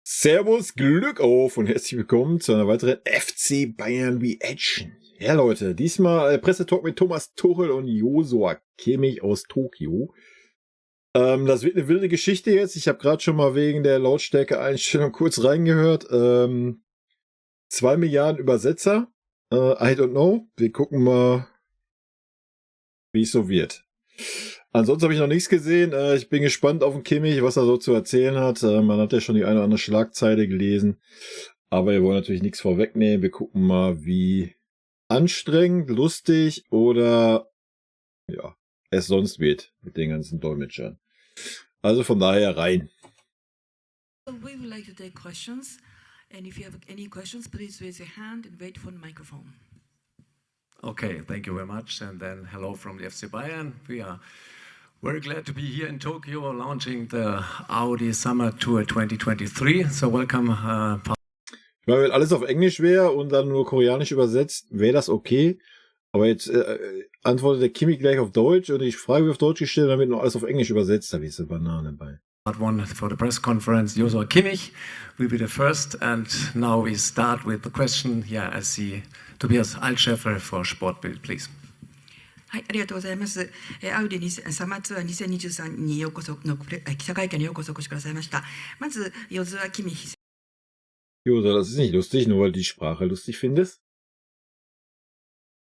Servus, Glück auf und herzlich willkommen zu einer weiteren FC Bayern Reaction. Ja Leute, diesmal Pressetalk mit Thomas Tuchel und Joshua Kimmich aus Tokio. Das wird eine wilde Geschichte jetzt. Ich habe gerade schon mal wegen der Lautstärke-Einstellung kurz reingehört. 2 Milliarden Übersetzer. I don't know. Wir gucken mal, wie es so wird. Ansonsten habe ich noch nichts gesehen. Ich bin gespannt auf den Kimmich, was er so zu erzählen hat. Man hat ja schon die eine oder andere Schlagzeile gelesen. Aber wir wollen natürlich nichts vorwegnehmen. Wir gucken mal, wie anstrengend, lustig oder ja, es sonst wird mit den ganzen Dolmetschern. Also von daher rein. We would like to take questions. And if you have any questions, please raise your hand and wait for the microphone. Okay, thank you very much. And then hello from the FC Bayern. We are very glad to be here in Tokyo launching the Audi Summer Tour 2023. So welcome. Ich meine, wenn alles auf Englisch wäre und dann nur Koreanisch übersetzt, wäre das okay. Aber jetzt antwortet der Kimmich gleich auf Deutsch und ich frage, wie auf Deutsch gestellt, dann wird noch alles auf Englisch übersetzt. Da ist eine Banane bei. Part one for the press conference, Joshua Kimmich will be the first. And now we start with the question. Yeah, I see Tobias Altscheffel for Sportbild, please. はい、ありがとうございます。アウディサマーツアー2023にようこその記者会見にようこそお越しくださいました。まず、ヨズア・キミヒ。Josa, das ist nicht lustig, nur weil du die Sprache lustig findest.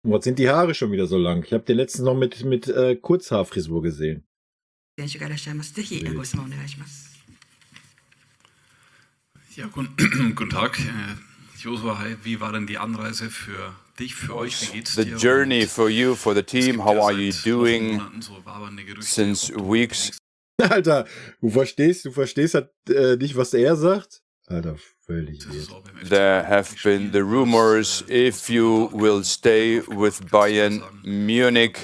Und was sind die Haare schon wieder so lang? Ich habe den letzten noch mit Kurzhaarfrisur gesehen. 選手がいらっしゃいます。ぜひご質問お願いします。Ja, guten Tag. Joshua, hi, wie war denn die Anreise für dich, für euch? Wie geht's dir? The journey for you, for the team, how are you doing since weeks? Alter, du verstehst nicht, was er sagt? Alter, völlig weird. There have been the rumors if you will stay with Bayern Munich.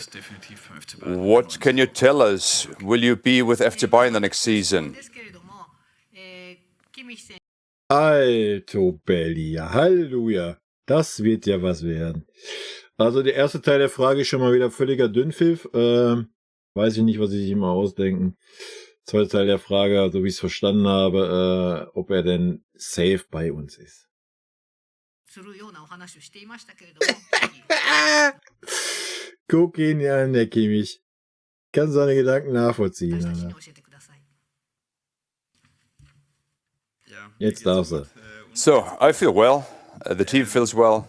What can you tell us? Will you be with FC Bayern the next season? Alto Belli, Halleluja. Das wird ja was werden. Also der erste Teil der Frage ist schon mal wieder völliger Dünnpfiff. Weiß ich nicht, was sie sich immer ausdenken. Zweiter Teil der Frage, so wie ich es verstanden habe, ob er denn safe bei uns ist. Guck ihn ja an, der Kimmich. Kann seine Gedanken nachvollziehen. Alter. Jetzt darfst du. So, I feel well. The team feels well.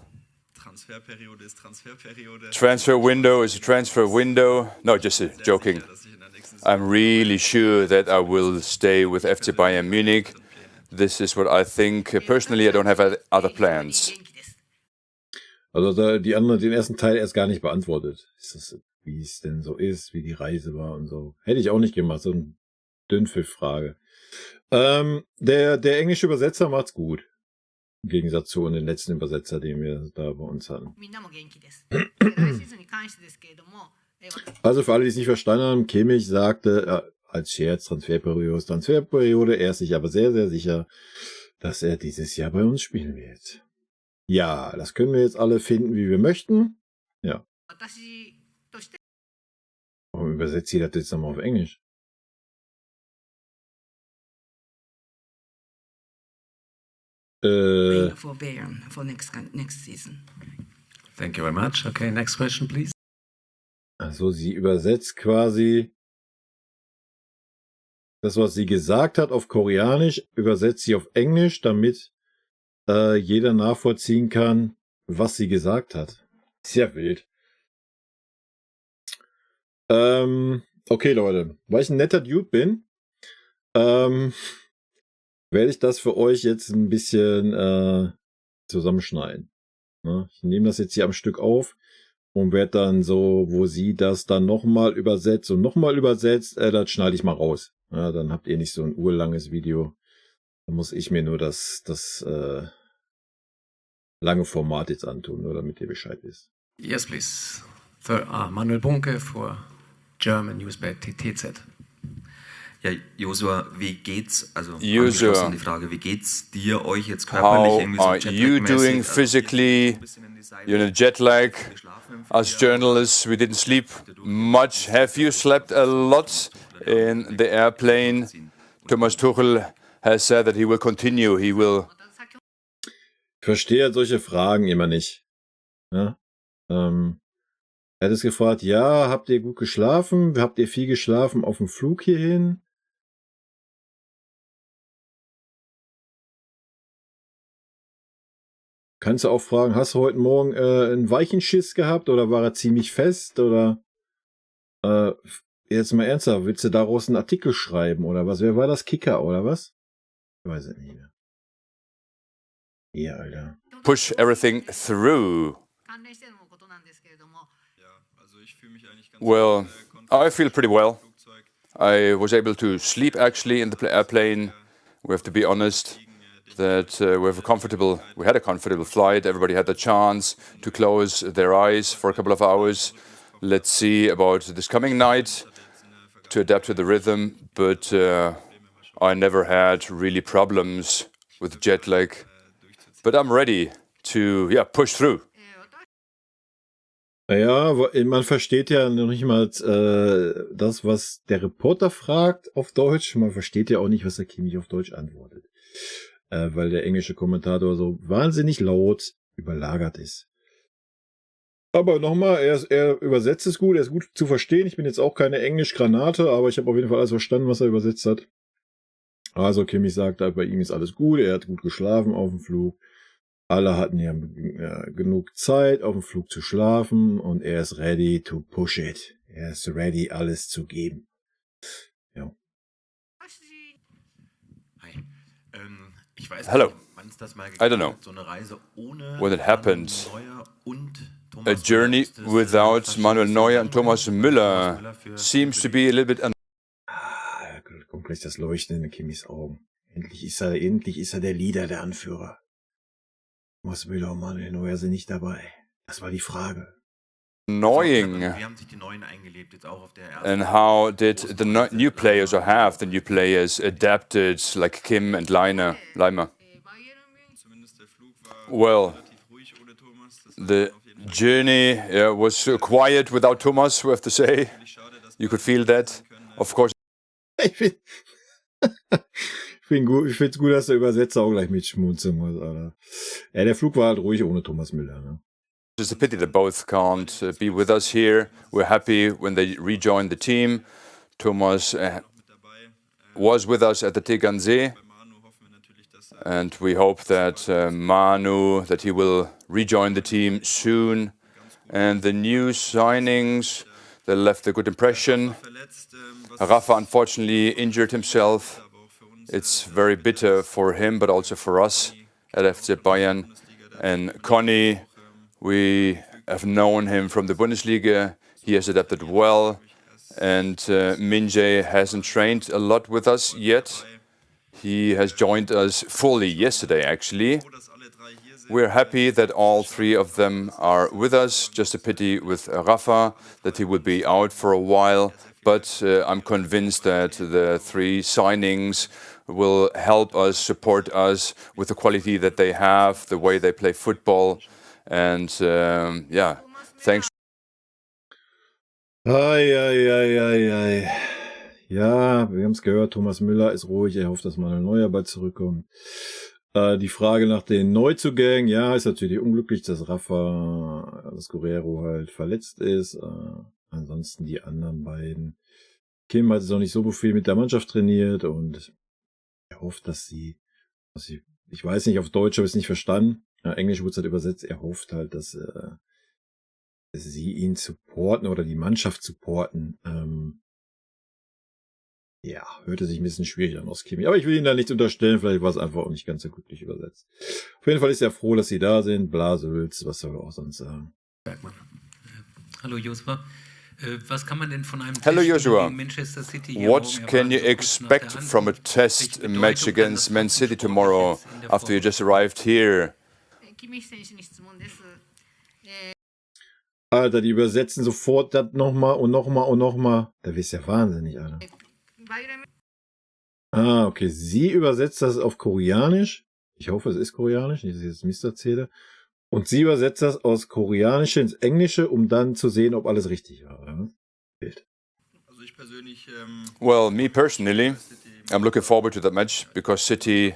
Transfer window is a transfer window. No, just joking. I'm really sure that I will stay with FC Bayern Munich. This is what I think. Personally, I don't have other plans. Also die anderen, den ersten Teil erst gar nicht beantwortet. Ist das, wie es denn so ist, wie die Reise war und so. Hätte ich auch nicht gemacht, so eine Dünnpfiff-Frage. Der englische Übersetzer macht's gut. Im Gegensatz zu den letzten Übersetzer, den wir da bei uns hatten. Also für alle, die es nicht verstanden haben, Kimmich sagte als Scherz Transferperiode, er ist sich aber sehr, sehr sicher, dass er dieses Jahr bei uns spielen wird. Ja, das können wir jetzt alle finden, wie wir möchten. Ja. Warum übersetzt ihr das jetzt nochmal auf Englisch? For Bayern for next season. Thank you very much. Okay, next question, please. Also sie übersetzt quasi das, was sie gesagt hat, auf Koreanisch, übersetzt sie auf Englisch, damit jeder nachvollziehen kann, was sie gesagt hat. Sehr wild. Okay, Leute, weil ich ein netter Dude bin, werde ich das für euch jetzt ein bisschen zusammenschneiden. Ne? Ich nehme das jetzt hier am Stück auf und werde dann so, wo sie das dann nochmal übersetzt und nochmal übersetzt, das schneide ich mal raus. Ja, dann habt ihr nicht so ein urlanges Video. Dann muss ich mir nur das lange Format jetzt antun, nur damit ihr Bescheid wisst. Yes, please. Manuel Bunke for German News bei TZ. Ja, Joshua, wie geht's? Also Joshua, die Frage, wie geht's dir, euch jetzt körperlich? how are you doing physically? You're in a jet lag. As journalists, we didn't sleep much. Have you slept a lot in the airplane? Thomas Tuchel has said that he will continue. He will. Ich verstehe solche Fragen immer nicht. Ja? Er hat es gefragt, ja, habt ihr gut geschlafen? Habt ihr viel geschlafen auf dem Flug hierhin? Kannst du auch fragen, hast du heute Morgen einen weichen Schiss gehabt oder war er ziemlich fest? Oder jetzt mal ernsthaft, willst du daraus einen Artikel schreiben oder was? Wer war das, Kicker oder was? Ich weiß es nicht mehr. Ja, Alter. Push everything through. Well, I feel pretty well. I was able to sleep actually in the airplane. We have to be honest that we had a comfortable flight. Everybody had the chance to close their eyes for a couple of hours. Let's see about this coming night to adapt to the rhythm. But I never had really problems with jet lag. But I'm ready to push through. Naja, man versteht ja noch nicht mal das, was der Reporter fragt auf Deutsch. Man versteht ja auch nicht, was der Kimmich auf Deutsch antwortet. Weil der englische Kommentator so wahnsinnig laut überlagert ist. Aber nochmal, er übersetzt es gut, er ist gut zu verstehen. Ich bin jetzt auch keine Englisch-Granate, aber ich habe auf jeden Fall alles verstanden, was er übersetzt hat. Also Kimmich sagt, bei ihm ist alles gut, er hat gut geschlafen auf dem Flug. Alle hatten ja genug Zeit, auf dem Flug zu schlafen und er ist ready to push it. Er ist ready, alles zu geben. Ja. Hi. Ich weiß Hello. nicht, wann es das mal I don't know. so eine Reise ohne When it happened, Neuer und a Thomas journey Müller. Ist das, without Manuel Neuer and Thomas Müller für seems to be a little bit. Da kommt gleich das Leuchten in Kimmichs Augen. Endlich ist er der Leader, der Anführer. Thomas Müller und Manuel Neuer sind nicht dabei. Das war die Frage. Annoying. Wie haben sich die Neuen eingelebt, jetzt auch auf der ersten And how did the new players, or have the new players, adapted, like Kim and Leimer? Zumindest der Flug war Well, relativ ruhig ohne Thomas. Das the war auf jeden Fall journey was quiet without Thomas, we have to say. schade, dass You could feel that. Of course, Ich finde es gut, dass der Übersetzer auch gleich mitschmunzeln muss, Alter. Ja, der Flug war halt ruhig ohne Thomas Müller, ne? it's a pity that both can't be with us here. We're happy when they rejoin the team. Thomas mit dabei. was with us at the Tegernsee. Bei Manu hoffen wir natürlich, dass And we hope that Manu, that he will rejoin the team soon. And the new signings, they left a good impression. verletzt, Rafa unfortunately injured himself. aber auch für uns It's very bitter for him, but also for us at FC Bayern. And Conny, we have known him from the Bundesliga. He has adapted well. And Min-jae hasn't trained a lot with us yet. He has joined us fully yesterday, actually. dass alle drei hier sind. We're happy that all three of them are with us. Just a pity with Rafa that he will be out for a while. But I'm convinced that the three signings will help us, support us with the quality that they have, the way they play football. And thanks. Ei. Ja, wir haben es gehört, Thomas Müller ist ruhig, er hofft, dass Manuel Neuer bald zurückkommt. Die Frage nach den Neuzugängen, ja, ist natürlich unglücklich, dass das Guerrero halt verletzt ist. Ansonsten die anderen beiden. Kim hat jetzt noch nicht so viel mit der Mannschaft trainiert und er hofft, dass sie, ich weiß nicht, auf Deutsch habe ich es nicht verstanden. Englisch wurde es halt übersetzt. Er hofft halt, dass sie ihn supporten oder die Mannschaft supporten. Hörte sich ein bisschen schwierig an aus Kimmich. Aber ich will ihn da nichts unterstellen. Vielleicht war es einfach auch nicht ganz so glücklich übersetzt. Auf jeden Fall ist er froh, dass sie da sind. Blasewitz, was soll er auch sonst sagen? Bergmann. Hallo Joshua. Was kann man denn von einem Hello, Testspiel Joshua. gegen Manchester City hier What morgen can you erwarten, so kurz nach expect der from a Ankunft? test Welche Bedeutung match kann against das Man für City den tomorrow Sport jetzt in der after you Vorrunde? just arrived here? キミッシ選手に質問です。 Alter, die übersetzen sofort das nochmal und nochmal und nochmal. Da wirst du ja wahnsinnig, Alter. バイエルン Okay. Sie übersetzt das auf Koreanisch. Ich hoffe, es ist Koreanisch, nicht, dass ich jetzt Mist erzähle. Und sie übersetzt das aus Koreanisch ins Englische, um dann zu sehen, ob alles richtig war. Oder? Bild. Also ich persönlich Well, me personally, City I'm looking forward to that match because City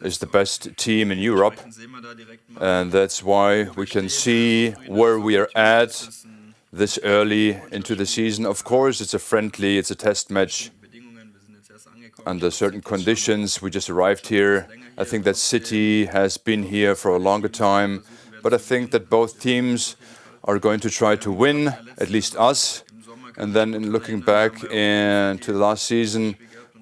is the best team in Europe, and that's why we can see where we are at this early into the season. Of course, it's a friendly, it's a test match under certain conditions. We just arrived here. I think that City has been here for a longer time, but I think that both teams are going to try to win, at least us. And then in looking back into the last season,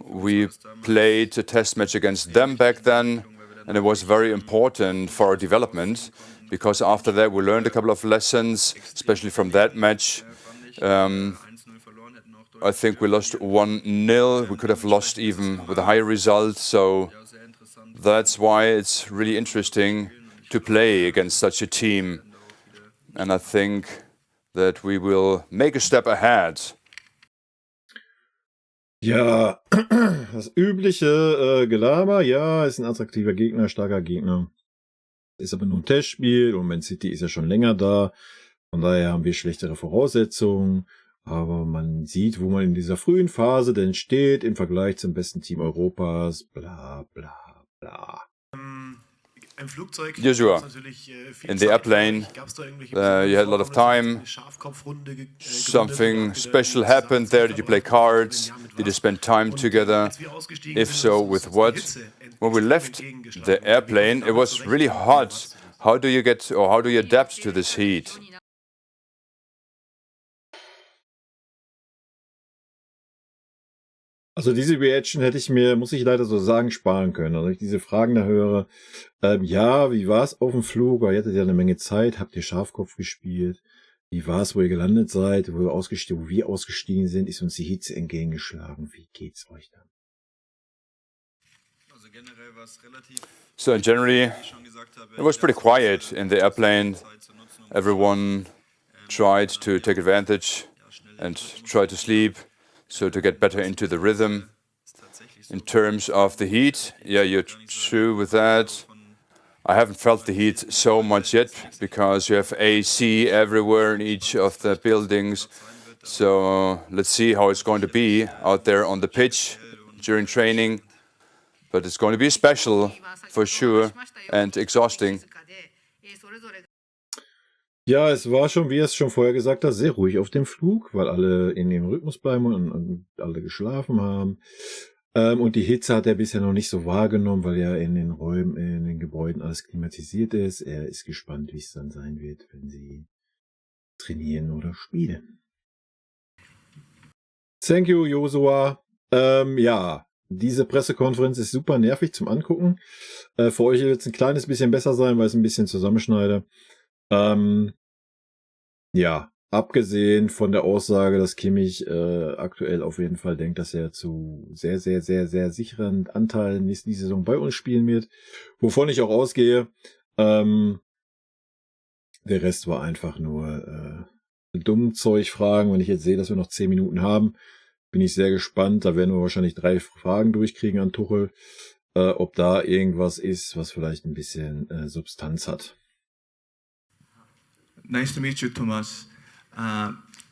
we played a test match against them back then, and it was very important for our development because after that we learned a couple of lessons, especially from that match. I think we lost 1-0. We could have lost even with a higher result. So that's why it's really interesting to play against such a team. And I think that we will make a step ahead. Ja, das übliche Gelaber. Ja, ist ein attraktiver Gegner, starker Gegner. Ist aber nur ein Testspiel und Man City ist ja schon länger da. Von daher haben wir schlechtere Voraussetzungen. Aber man sieht, wo man in dieser frühen Phase denn steht im Vergleich zum besten Team Europas. Bla bla bla. Joshua, in the airplane, you had a lot of time. Something special happened there. Did you play cards? Did you spend time together? If so, with what? When we left the airplane, it was really hot. How do you adapt to this heat? Also diese Reaction hätte ich mir, muss ich leider so sagen, sparen können. Also ich diese Fragen da höre, ja, wie war es auf dem Flug? Ihr hattet ja eine Menge Zeit, habt ihr Schafkopf gespielt? Wie war es, wo ihr gelandet seid, wo wir ausgestiegen sind? Ist uns die Hitze entgegengeschlagen? Wie geht's euch dann? So in January, it was pretty quiet in the airplane. Everyone tried to take advantage and try to sleep. So to get better into the rhythm. In terms of the heat, yeah, you're true with that. I haven't felt the heat so much yet because you have AC everywhere in each of the buildings. So let's see how it's going to be out there on the pitch during training. But it's going to be special for sure and exhausting. Ja, es war schon, wie er es schon vorher gesagt hat, sehr ruhig auf dem Flug, weil alle in ihrem Rhythmus bleiben und alle geschlafen haben. Und die Hitze hat er bisher noch nicht so wahrgenommen, weil ja in den Räumen, in den Gebäuden alles klimatisiert ist. Er ist gespannt, wie es dann sein wird, wenn sie trainieren oder spielen. Thank you, Joshua. Ja, diese Pressekonferenz ist super nervig zum Angucken. Für euch wird es ein kleines bisschen besser sein, weil ich es ein bisschen zusammenschneide. Ja, abgesehen von der Aussage, dass Kimmich aktuell auf jeden Fall denkt, dass er zu sehr, sehr, sehr, sehr sicheren Anteilen nächste Saison bei uns spielen wird, wovon ich auch ausgehe. Der Rest war einfach nur dumm Zeug fragen. Wenn ich jetzt sehe, dass wir noch 10 Minuten haben, bin ich sehr gespannt. Da werden wir wahrscheinlich 3 Fragen durchkriegen an Tuchel, ob da irgendwas ist, was vielleicht ein bisschen Substanz hat. Nice to meet you, Thomas.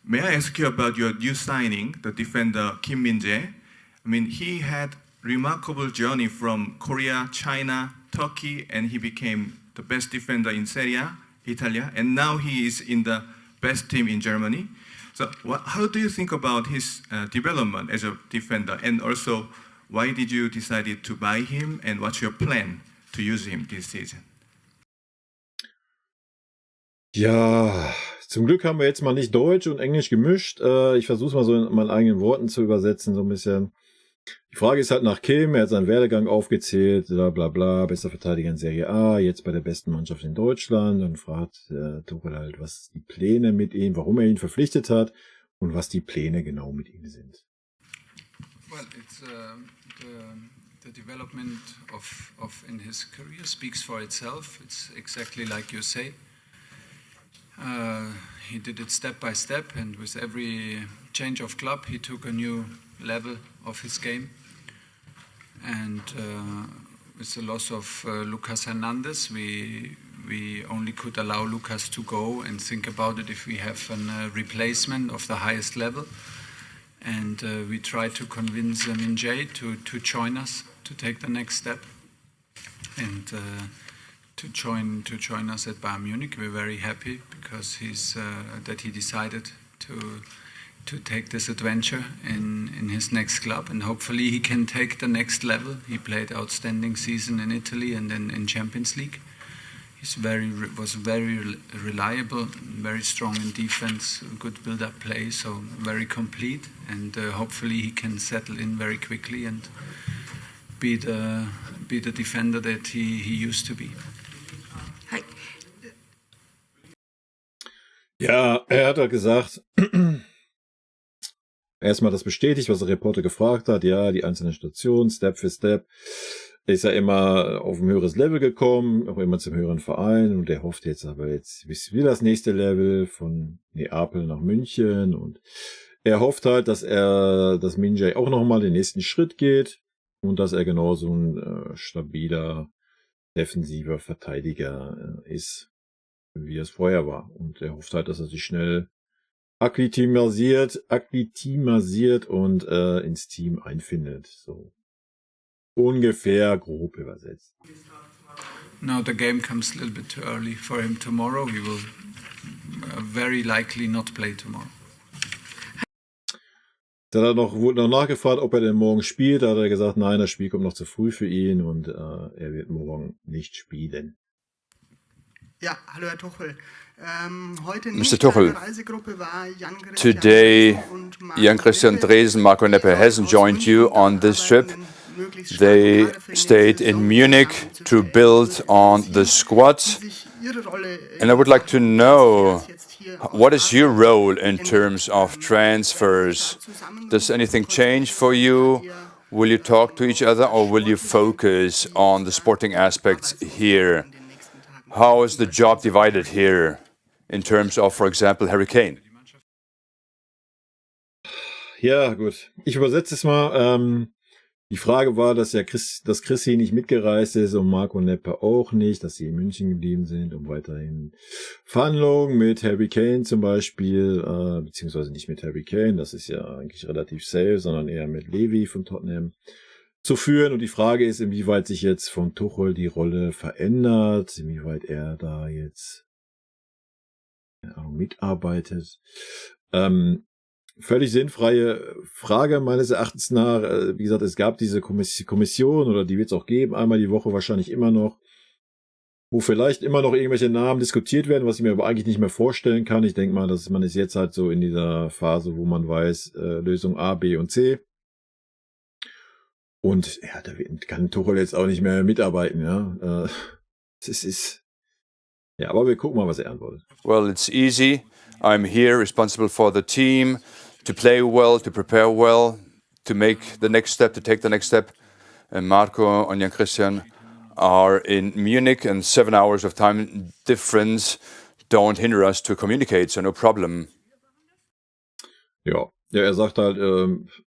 May I ask you about your new signing, the defender Kim Min-jae? I mean, he had remarkable journey from Korea, China, Turkey, and he became the best defender in Serie A, Italia, and now he is in the best team in Germany. So, how do you think about his development as a defender, and also why did you decide to buy him, and what's your plan to use him this season? Ja, zum Glück haben wir jetzt mal nicht Deutsch und Englisch gemischt. Ich versuche es mal so in meinen eigenen Worten zu übersetzen, so ein bisschen. Die Frage ist halt nach Kim, er hat seinen Werdegang aufgezählt, bla bla bla, bester Verteidiger in Serie A, jetzt bei der besten Mannschaft in Deutschland. Dann fragt Tuchel halt, was die Pläne mit ihm, warum er ihn verpflichtet hat und was die Pläne genau mit ihm sind. Well, it's the development of in his career speaks for itself. It's exactly like you say. He did it step by step, and with every change of club, he took a new level of his game. And with the loss of Lucas Hernandez, we only could allow Lucas to go and think about it if we have a replacement of the highest level. and we try to convince Min Jae to join us, to take the next step, and to join us at Bayern Munich. We're very happy because that he decided to take this adventure in his next club, and hopefully he can take the next level. He played outstanding season in Italy and then in Champions League. Was very reliable, very strong in defense, good build-up play, so very complete, and hopefully he can settle in very quickly and be the defender that he used to be. Hi. Ja, er hat gesagt, erstmal das bestätigt, was der Reporter gefragt hat. Ja, die einzelnen Stationen, Step für Step. Ist er immer auf ein höheres Level gekommen, auch immer zum höheren Verein, und er hofft jetzt aber wie das nächste Level von Neapel nach München, und er hofft halt, dass Min Jae auch nochmal den nächsten Schritt geht und dass er genauso ein stabiler, defensiver Verteidiger ist, wie es vorher war, und er hofft halt, dass er sich schnell akklimatisiert und ins Team einfindet, so. Ungefähr grob übersetzt. Now the game comes a little bit too early for him tomorrow. He will very likely not play tomorrow. Da wurde noch nachgefragt, ob er denn morgen spielt. Da hat er gesagt, nein, das Spiel kommt noch zu früh für ihn und er wird morgen nicht spielen. Ja, hallo Herr Tuchel. Heute Mr. Tuchel, today Jan Christian Dresen, Marco Neppe hasn't joined you on this trip. They stayed in Munich to build on the squad. And I would like to know, what is your role in terms of transfers? Does anything change for you? Will you talk to each other, or will you focus on the sporting aspects here? How is the job divided here in terms of, for example, Harry Kane? Ja, gut. Ich übersetze es mal. Die Frage war, dass Chris hier nicht mitgereist ist und Marco Neppe auch nicht, dass sie in München geblieben sind, um weiterhin Verhandlungen mit Harry Kane zum Beispiel, beziehungsweise nicht mit Harry Kane, das ist ja eigentlich relativ safe, sondern eher mit Levy von Tottenham zu führen. Und die Frage ist, inwieweit sich jetzt von Tuchel die Rolle verändert, inwieweit er da jetzt mitarbeitet. Völlig sinnfreie Frage meines Erachtens nach. Wie gesagt, es gab diese Kommission, oder die wird es auch geben, einmal die Woche wahrscheinlich immer noch, wo vielleicht immer noch irgendwelche Namen diskutiert werden, was ich mir aber eigentlich nicht mehr vorstellen kann. Ich denke mal, man ist jetzt halt so in dieser Phase, wo man weiß, Lösung A, B und C. Und ja, da kann Tuchel jetzt auch nicht mehr mitarbeiten. Ja, ja, aber wir gucken mal, was er antwortet. Well, it's easy. I'm here, responsible for the team, to play well, to prepare well, to make the next step, to take the next step. And Marco and Jan Christian are in Munich, and 7 hours of time difference don't hinder us to communicate, so no problem. Ja, er sagt halt,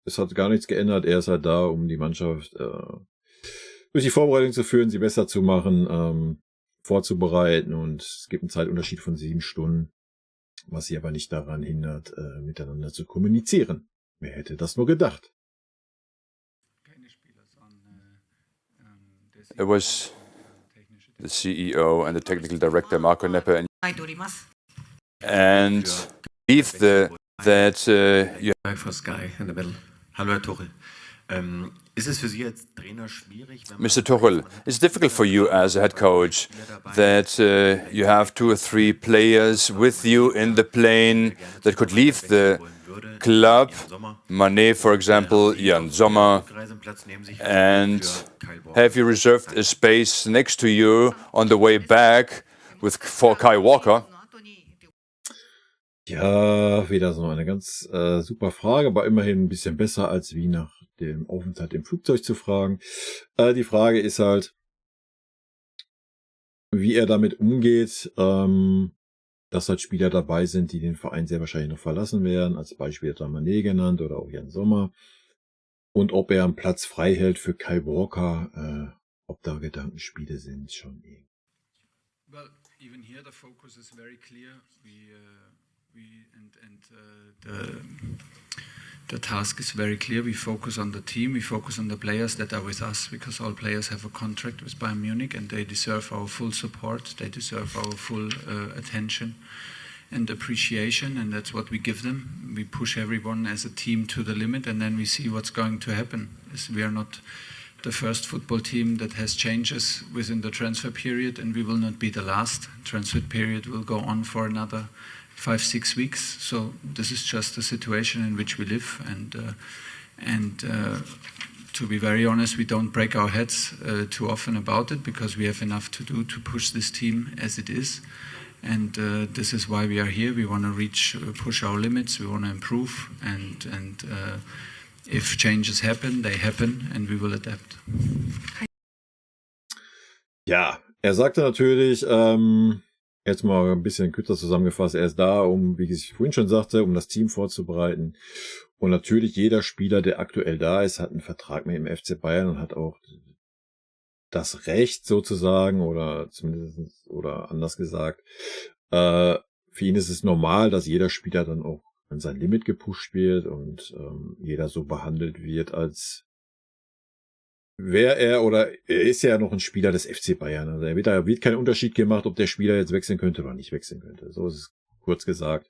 es hat gar nichts geändert. Er ist halt da, um die Mannschaft durch die Vorbereitung zu führen, sie besser zu machen, vorzubereiten, und es gibt einen Zeitunterschied von 7 Stunden, was sie aber nicht daran hindert, miteinander zu kommunizieren. Wer hätte das nur gedacht? It was the CEO and the technical director, Marco Neppe, and believe that you have for Sky in the middle. Hallo Herr Tuchel. Ist es für Sie als Trainer schwierig, Mr. Tuchel, it's difficult for you as a head coach that you have 2 or 3 players with you in the plane that could leave the club, Mané, for example, Jan Sommer, and have you reserved a space next to you on the way back for Kai Walker? Ja, wieder so eine ganz super Frage, aber immerhin ein bisschen besser, als wie nach dem Aufenthalt im Flugzeug zu fragen. Die Frage ist halt, wie er damit umgeht, dass halt Spieler dabei sind, die den Verein sehr wahrscheinlich noch verlassen werden. Als Beispiel hat er Mané genannt oder auch Jan Sommer. Und ob er einen Platz frei hält für Kai Walker, ob da Gedankenspiele sind, schon Well, even here the focus is very clear. The task is very clear. We focus on the team, we focus on the players that are with us, because all players have a contract with Bayern Munich and they deserve our full support, they deserve our full attention and appreciation, and that's what we give them. We push everyone as a team to the limit, and then we see what's going to happen. We are not the first football team that has changes within the transfer period, and we will not be the last. Transfer period will go on for another 5-6 weeks. So this is just the situation in which we live, and to be very honest, we don't break our heads too often about it, because we have enough to do to push this team as it is. And this is why we are here. We want to push our limits, we want to improve, and if changes happen, they happen, and we will adapt. Ja, er sagte natürlich, jetzt mal ein bisschen kürzer zusammengefasst, er ist da, um, wie ich vorhin schon sagte, um das Team vorzubereiten. Und natürlich jeder Spieler, der aktuell da ist, hat einen Vertrag mit dem FC Bayern und hat auch das Recht sozusagen, oder zumindest, oder anders gesagt, für ihn ist es normal, dass jeder Spieler dann auch an sein Limit gepusht wird und jeder so behandelt wird, als wäre er, oder er ist ja noch ein Spieler des FC Bayern. Also da wird kein Unterschied gemacht, ob der Spieler jetzt wechseln könnte oder nicht wechseln könnte. So ist es kurz gesagt.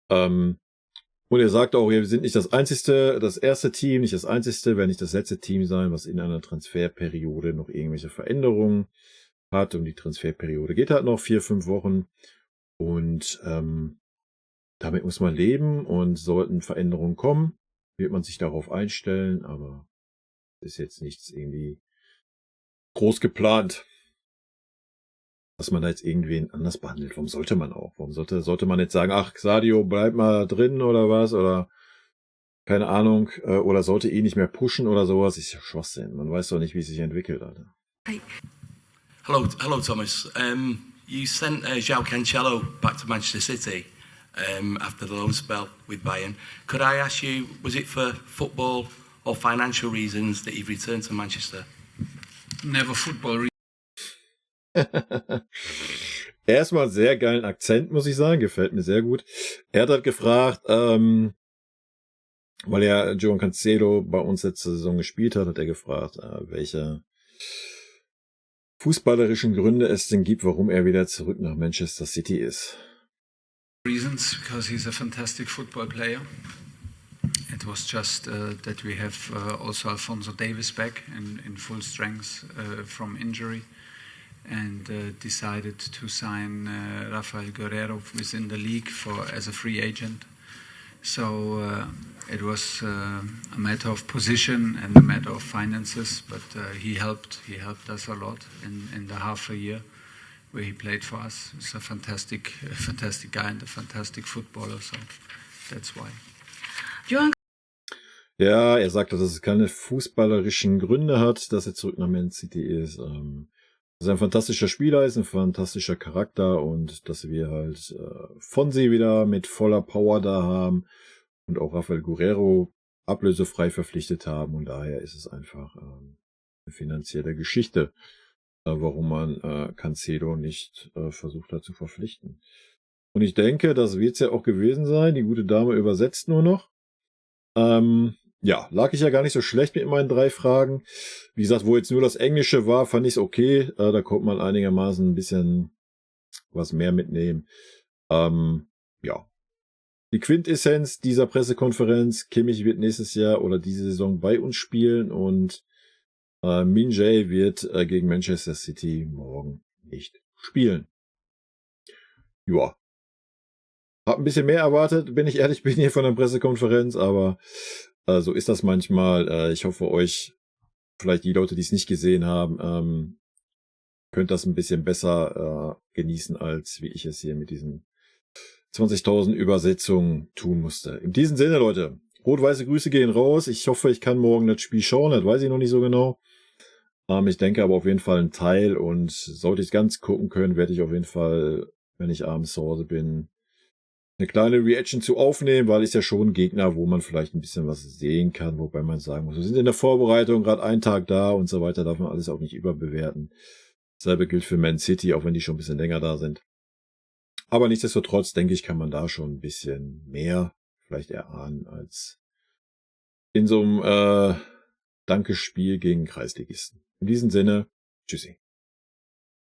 Und er sagt auch, wir sind nicht das erste Team, nicht das einzigste, werden nicht das letzte Team sein, was in einer Transferperiode noch irgendwelche Veränderungen hat. Und die Transferperiode geht halt noch 4-5 Wochen. Und damit muss man leben, und sollten Veränderungen kommen, wird man sich darauf einstellen, aber ist jetzt nichts irgendwie groß geplant, dass man da jetzt irgendwen anders behandelt. Warum sollte man auch? Warum sollte man jetzt sagen, ach, Sadio, bleib mal drin oder was? Oder keine Ahnung, oder sollte ihn nicht mehr pushen oder sowas? Ist ja Schwachsinn. Man weiß doch nicht, wie es sich entwickelt, Alter. Hello, Thomas. You sent João Cancelo back to Manchester City after the loan spell with Bayern. Could I ask you, was it for football or financial reasons that you've returned to Manchester? Never football. Erstmal sehr geilen Akzent, muss ich sagen. Gefällt mir sehr gut. Er hat halt gefragt, weil ja João Cancelo bei uns letzte Saison gespielt hat er gefragt, welche fußballerischen Gründe es denn gibt, warum er wieder zurück nach Manchester City ist. Reasons, because he's a fantastic football player. It was just that we have also Alphonso Davies back in full strength from injury, and decided to sign Rafael Guerreiro within the league as a free agent. So it was a matter of position and a matter of finances, but he helped us a lot in the half a year where he played for us. He's a fantastic guy and a fantastic footballer, so that's why. Ja, er sagt, dass es keine fußballerischen Gründe hat, dass er zurück nach Man City ist. Dass er ein fantastischer Spieler ist, ein fantastischer Charakter, und dass wir halt Fonsi wieder mit voller Power da haben und auch Rafael Guerreiro ablösefrei verpflichtet haben, und daher ist es einfach eine finanzielle Geschichte, warum man Cancelo nicht versucht hat zu verpflichten. Und ich denke, das wird es ja auch gewesen sein. Die gute Dame übersetzt nur noch. Ja, lag ich ja gar nicht so schlecht mit meinen 3 Fragen. Wie gesagt, wo jetzt nur das Englische war, fand ich es okay. Da konnte man einigermaßen ein bisschen was mehr mitnehmen. Ja. Die Quintessenz dieser Pressekonferenz: Kimmich wird nächstes Jahr oder diese Saison bei uns spielen, und Min Jae wird gegen Manchester City morgen nicht spielen. Ja. Hab ein bisschen mehr erwartet, wenn ich ehrlich bin, hier von der Pressekonferenz, aber so ist das manchmal. Ich hoffe, euch, vielleicht die Leute, die es nicht gesehen haben, könnt das ein bisschen besser genießen, als wie ich es hier mit diesen 20.000 Übersetzungen tun musste. In diesem Sinne, Leute, rot-weiße Grüße gehen raus. Ich hoffe, ich kann morgen das Spiel schauen, das weiß ich noch nicht so genau. Ich denke aber auf jeden Fall einen Teil, und sollte ich es ganz gucken können, werde ich auf jeden Fall, wenn ich abends zu Hause bin, eine kleine Reaction zu aufnehmen, weil ist ja schon ein Gegner, wo man vielleicht ein bisschen was sehen kann, wobei man sagen muss, wir sind in der Vorbereitung, gerade einen Tag da und so weiter, darf man alles auch nicht überbewerten. Dasselbe gilt für Man City, auch wenn die schon ein bisschen länger da sind. Aber nichtsdestotrotz, denke ich, kann man da schon ein bisschen mehr vielleicht erahnen als in so einem Dankespiel gegen Kreisligisten. In diesem Sinne, tschüssi.